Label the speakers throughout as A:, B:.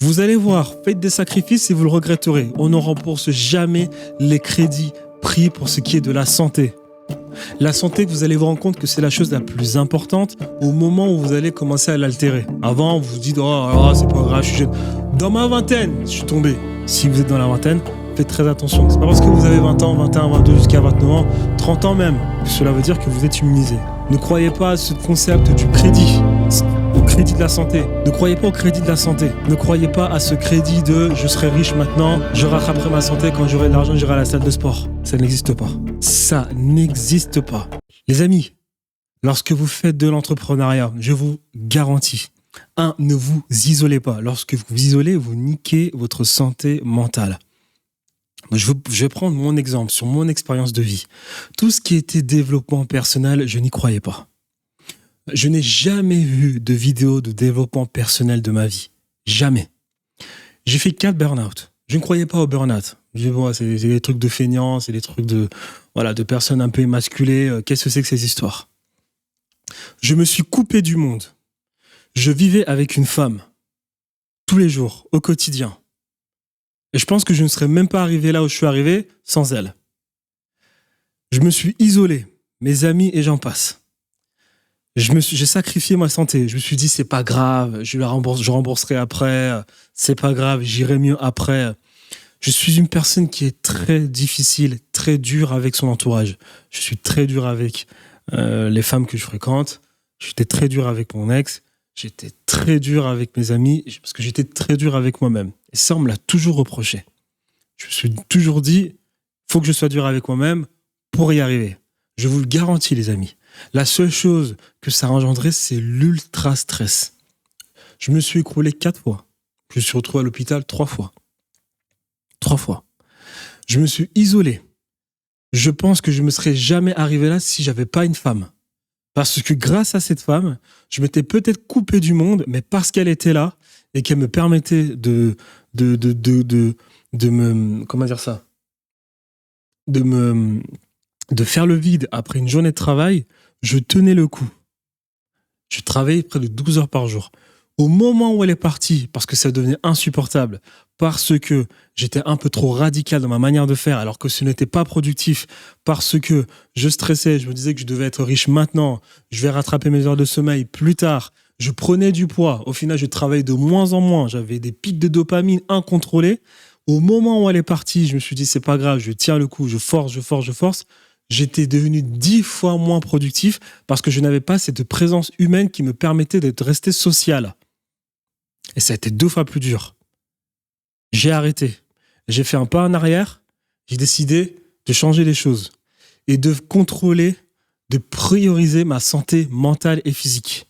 A: Vous allez voir, faites des sacrifices et vous le regretterez. On ne rembourse jamais les crédits pris pour ce qui est de la santé. La santé, vous allez vous rendre compte que c'est la chose la plus importante au moment où vous allez commencer à l'altérer. Avant, vous vous dites « Oh, c'est pas grave, je suis jeune ». Dans ma vingtaine, je suis tombé. Si vous êtes dans la vingtaine, faites très attention. C'est pas parce que vous avez 20 ans, 21, 22, jusqu'à 29 ans, 30 ans même, que cela veut dire que vous êtes immunisé. Ne croyez pas à ce concept du crédit, au crédit de la santé. Ne croyez pas au crédit de la santé. Ne croyez pas à ce crédit de « je serai riche maintenant, je rattraperai ma santé, quand j'aurai de l'argent, j'irai à la salle de sport ». Ça n'existe pas. Ça n'existe pas. Les amis, lorsque vous faites de l'entrepreneuriat, je vous garantis, ne vous isolez pas. Lorsque vous vous isolez, vous niquez votre santé mentale. Je vais prendre mon exemple sur mon expérience de vie. Tout ce qui était développement personnel, je n'y croyais pas. Je n'ai jamais vu de vidéo de développement personnel de ma vie. Jamais. J'ai fait 4 burn-out. Je ne croyais pas au burn-out. Je dis, bon, c'est des trucs de feignants, c'est des trucs de personnes un peu émasculées. Qu'est-ce que c'est que ces histoires? Je me suis coupé du monde. Je vivais avec une femme. Tous les jours, au quotidien. Et je pense que je ne serais même pas arrivé là où je suis arrivé sans elle. Je me suis isolé, mes amis et j'en passe. J'ai sacrifié ma santé. Je me suis dit, c'est pas grave, je rembourserai après, c'est pas grave, j'irai mieux après. Je suis une personne qui est très difficile, très dure avec son entourage. Je suis très dur avec les femmes que je fréquente. J'étais très dur avec mon ex. J'étais très dur avec mes amis parce que j'étais très dur avec moi-même. Et ça, on me l'a toujours reproché. Je me suis toujours dit, faut que je sois dur avec moi-même pour y arriver. Je vous le garantis, les amis. La seule chose que ça a engendré, c'est l'ultra stress. Je me suis écroulé 4 fois. Je me suis retrouvé à l'hôpital 3 fois. 3 fois. Je me suis isolé. Je pense que je ne me serais jamais arrivé là si j'avais pas une femme. Parce que grâce à cette femme, je m'étais peut-être coupé du monde, mais parce qu'elle était là et qu'elle me permettait de me, comment dire ça, de faire le vide après une journée de travail, je tenais le coup. Je travaillais près de 12 heures par jour. Au moment où elle est partie, parce que ça devenait insupportable, parce que j'étais un peu trop radical dans ma manière de faire, alors que ce n'était pas productif, parce que je stressais, je me disais que je devais être riche maintenant, je vais rattraper mes heures de sommeil plus tard, je prenais du poids, au final je travaillais de moins en moins, j'avais des pics de dopamine incontrôlés. Au moment où elle est partie, je me suis dit c'est pas grave, je tiens le coup, je force. J'étais devenu 10 fois moins productif parce que je n'avais pas cette présence humaine qui me permettait d'être resté social. Et ça a été 2 fois plus dur. J'ai arrêté. J'ai fait un pas en arrière. J'ai décidé de changer les choses et de contrôler, de prioriser ma santé mentale et physique.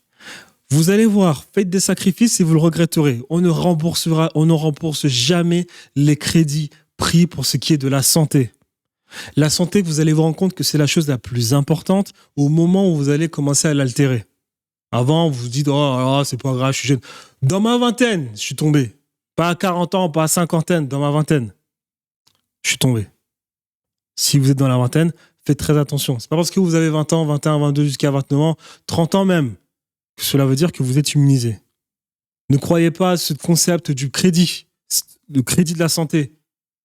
A: Vous allez voir, faites des sacrifices et vous le regretterez. On ne rembourse jamais les crédits pris pour ce qui est de la santé. La santé, vous allez vous rendre compte que c'est la chose la plus importante au moment où vous allez commencer à l'altérer. Avant, vous vous dites, oh, c'est pas grave, je suis jeune. Dans ma vingtaine, je suis tombé. Pas à 40 ans, pas à cinquantaine, dans ma vingtaine. Je suis tombé. Si vous êtes dans la vingtaine, faites très attention. C'est pas parce que vous avez 20 ans, 21, 22, jusqu'à 29 ans, 30 ans même, que cela veut dire que vous êtes immunisé. Ne croyez pas à ce concept du crédit, le crédit de la santé.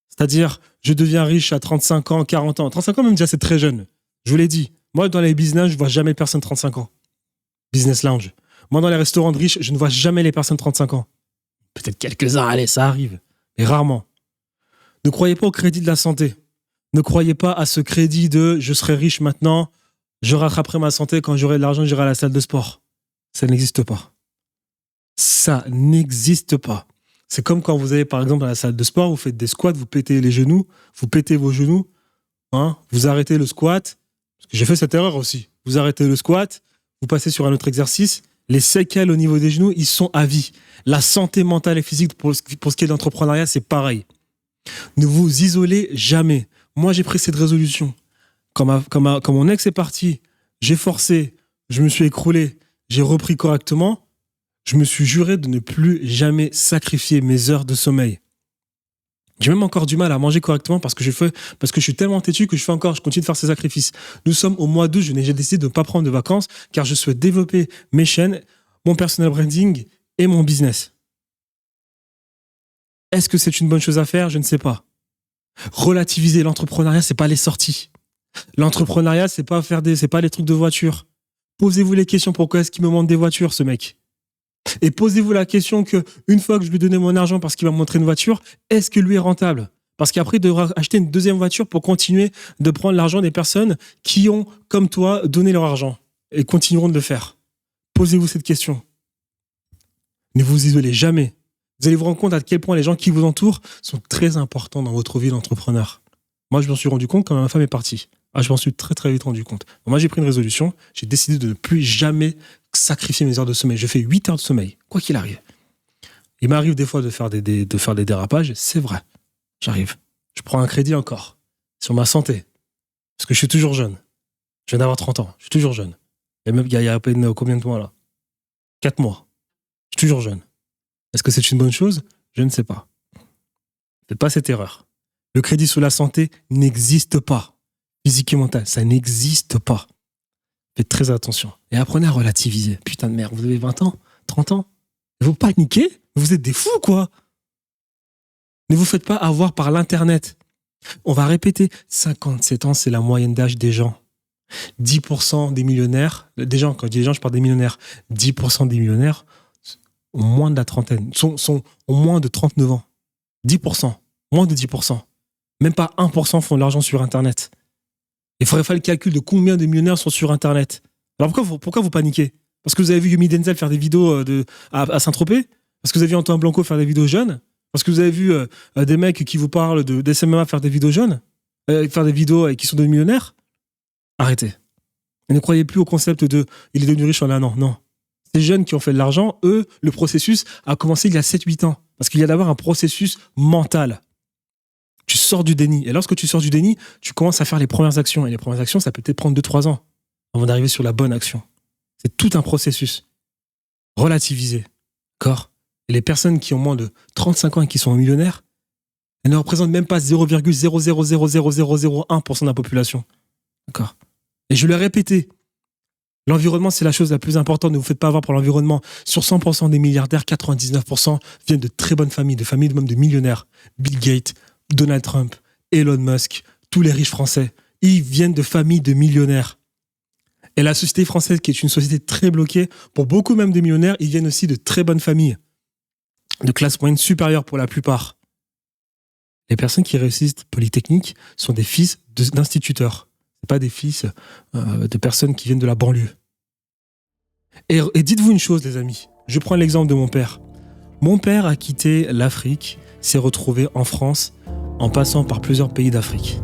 A: C'est-à-dire, je deviens riche à 35 ans, 40 ans. 35 ans, même déjà, c'est très jeune. Je vous l'ai dit. Moi, dans les business, je vois jamais personne 35 ans. Business lounge. Moi, dans les restaurants de riches, je ne vois jamais les personnes 35 ans. Peut-être quelques-uns, allez, ça arrive. Mais rarement. Ne croyez pas au crédit de la santé. Ne croyez pas à ce crédit de « je serai riche maintenant, je rattraperai ma santé, quand j'aurai de l'argent, j'irai à la salle de sport ». Ça n'existe pas. Ça n'existe pas. C'est comme quand vous allez, par exemple, à la salle de sport, vous faites des squats, vous pétez les genoux, vous pétez vos genoux, vous arrêtez le squat. Parce que j'ai fait cette erreur aussi. Vous arrêtez le squat, vous passez sur un autre exercice. Les séquelles au niveau des genoux, ils sont à vie. La santé mentale et physique, pour ce qui est de l'entrepreneuriat, c'est pareil. Ne vous isolez jamais. Moi, j'ai pris cette résolution. Quand mon ex est parti, j'ai forcé, je me suis écroulé, j'ai repris correctement. Je me suis juré de ne plus jamais sacrifier mes heures de sommeil. J'ai même encore du mal à manger correctement parce que je suis tellement têtu que je continue de faire ces sacrifices. Nous sommes au mois d'août, j'ai décidé de ne pas prendre de vacances car je souhaite développer mes chaînes, mon personal branding et mon business. Est-ce que c'est une bonne chose à faire? Je ne sais pas. Relativiser l'entrepreneuriat, c'est pas les sorties. L'entrepreneuriat, c'est pas les trucs de voiture. Posez-vous les questions, pourquoi est-ce qu'il me demande des voitures, ce mec? Et posez-vous la question que, une fois que je lui donnais mon argent parce qu'il va me montrer une voiture, est-ce que lui est rentable? Parce qu'après, il devra acheter une deuxième voiture pour continuer de prendre l'argent des personnes qui ont, comme toi, donné leur argent et continueront de le faire. Posez-vous cette question. Ne vous isolez jamais. Vous allez vous rendre compte à quel point les gens qui vous entourent sont très importants dans votre vie d'entrepreneur. Moi, je m'en suis rendu compte quand ma femme est partie. Je m'en suis très très vite rendu compte. Donc, moi, j'ai pris une résolution. J'ai décidé de ne plus jamais sacrifier mes heures de sommeil. Je fais 8 heures de sommeil, quoi qu'il arrive. Il m'arrive des fois de faire des dérapages. C'est vrai. J'arrive. Je prends un crédit encore sur ma santé. Parce que je suis toujours jeune. Je viens d'avoir 30 ans. Je suis toujours jeune. Il y a à peine combien de mois là? 4 mois. Je suis toujours jeune. Est-ce que c'est une bonne chose? Je ne sais pas. Faites pas cette erreur. Le crédit sur la santé n'existe pas. Physique et mental, ça n'existe pas. Faites très attention. Et apprenez à relativiser. Putain de merde, vous avez 20 ans, 30 ans. Vous paniquez? Vous êtes des fous, quoi. Ne vous faites pas avoir par l'Internet. On va répéter, 57 ans, c'est la moyenne d'âge des gens. 10% des millionnaires, des gens, quand je dis des gens, je parle des millionnaires, 10% des millionnaires ont moins de la trentaine, ont moins de 39 ans. 10%, moins de 10%. Même pas 1% font de l'argent sur Internet. Il faudrait faire le calcul de combien de millionnaires sont sur Internet. Alors pourquoi vous paniquez? Parce que vous avez vu Yumi Denzel faire des vidéos à Saint-Tropez? Parce que vous avez vu Antoine Blanco faire des vidéos jeunes? Parce que vous avez vu des mecs qui vous parlent de SMMA faire des vidéos jeunes? Faire des vidéos et qui sont devenus millionnaires? Arrêtez. Et ne croyez plus au concept de il est devenu riche en un an. Non. Ces jeunes qui ont fait de l'argent, eux, le processus a commencé il y a 7-8 ans. Parce qu'il y a d'abord un processus mental. Tu sors du déni. Et lorsque tu sors du déni, tu commences à faire les premières actions. Et les premières actions, ça peut peut-être prendre 2-3 ans avant d'arriver sur la bonne action. C'est tout un processus. Relativiser. D'accord? Et les personnes qui ont moins de 35 ans et qui sont millionnaires, elles ne représentent même pas 0,0000001% de la population. D'accord? Et je l'ai répété. L'environnement, c'est la chose la plus importante. Ne vous faites pas avoir par l'environnement. Sur 100% des milliardaires, 99% viennent de très bonnes familles même de millionnaires. Bill Gates, Donald Trump, Elon Musk, tous les riches français, ils viennent de familles de millionnaires. Et la société française, qui est une société très bloquée, pour beaucoup même de millionnaires, ils viennent aussi de très bonnes familles, de classe moyenne supérieure pour la plupart. Les personnes qui réussissent Polytechnique sont des fils d'instituteurs. Ce pas des fils de personnes qui viennent de la banlieue. Et dites-vous une chose, les amis. Je prends l'exemple de mon père. Mon père a quitté l'Afrique, s'est retrouvé en France en passant par plusieurs pays d'Afrique.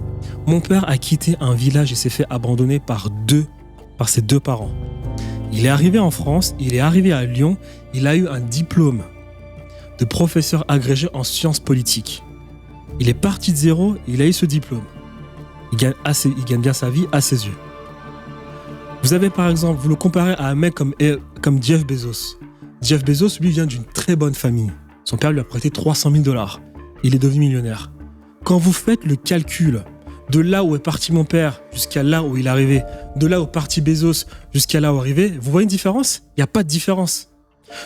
A: Mon père a quitté un village et s'est fait abandonner par ses deux parents. Il est arrivé en France, il est arrivé à Lyon, il a eu un diplôme de professeur agrégé en sciences politiques. Il est parti de zéro, il a eu ce diplôme. Il gagne bien sa vie à ses yeux. Vous avez par exemple, vous le comparez à un mec comme Jeff Bezos. Jeff Bezos, lui, vient d'une très bonne famille. Son père lui a prêté $300,000. Il est devenu millionnaire. Quand vous faites le calcul de là où est parti mon père jusqu'à là où il est arrivé, de là où est parti Bezos jusqu'à là où il est arrivé, vous voyez une différence? Il n'y a pas de différence.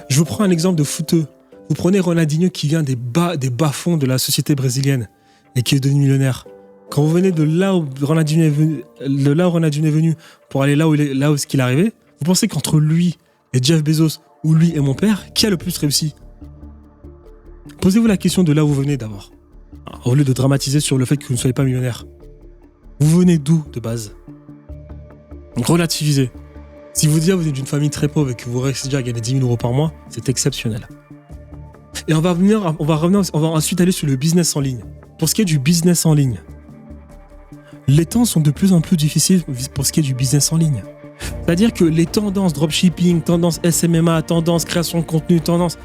A: Je vous prends un exemple de footeux. Vous prenez Ronaldinho qui vient des bas-fonds de la société brésilienne et qui est devenu millionnaire. Quand vous venez de là où Ronaldinho est venu pour aller là où il est arrivé, vous pensez qu'entre lui et Jeff Bezos ou lui et mon père, qui a le plus réussi? Posez-vous la question de là où vous venez d'abord, au lieu de dramatiser sur le fait que vous ne soyez pas millionnaire. Vous venez d'où de base? Donc relativisez. Si vous dites que vous êtes d'une famille très pauvre et que vous réussissez déjà à gagner 10 000 euros par mois, c'est exceptionnel. Et on va ensuite aller sur le business en ligne. Pour ce qui est du business en ligne, les temps sont de plus en plus difficiles pour ce qui est du business en ligne. C'est-à-dire que les tendances dropshipping, tendances SMMA, tendances création de contenu, tendances,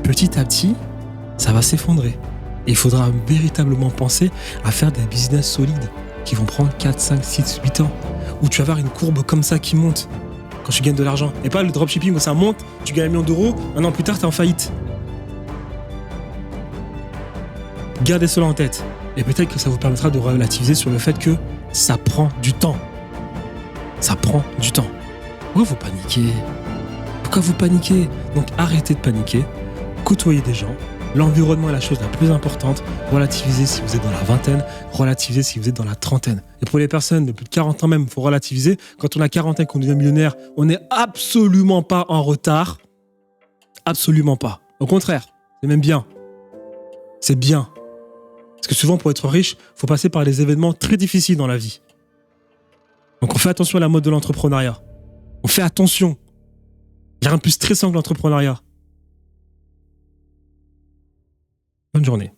A: petit à petit, ça va s'effondrer. Et il faudra véritablement penser à faire des business solides qui vont prendre 4, 5, 6, 8 ans. Où tu vas avoir une courbe comme ça qui monte quand tu gagnes de l'argent. Et pas le dropshipping où ça monte, tu gagnes 1 million d'euros, un an plus tard, tu es en faillite. Gardez cela en tête. Et peut-être que ça vous permettra de relativiser sur le fait que ça prend du temps. Ça prend du temps. Pourquoi vous paniquez? Donc arrêtez de paniquer. Côtoyez des gens. L'environnement est la chose la plus importante. Relativisez si vous êtes dans la vingtaine, relativisez si vous êtes dans la trentaine. Et pour les personnes de plus de 40 ans même, il faut relativiser. Quand on a 40 ans et qu'on devient millionnaire, on n'est absolument pas en retard. Absolument pas. Au contraire, c'est même bien. C'est bien. Parce que souvent, pour être riche, il faut passer par des événements très difficiles dans la vie. Donc on fait attention à la mode de l'entrepreneuriat. On fait attention. Il n'y a rien de plus stressant que l'entrepreneuriat. Bonne journée.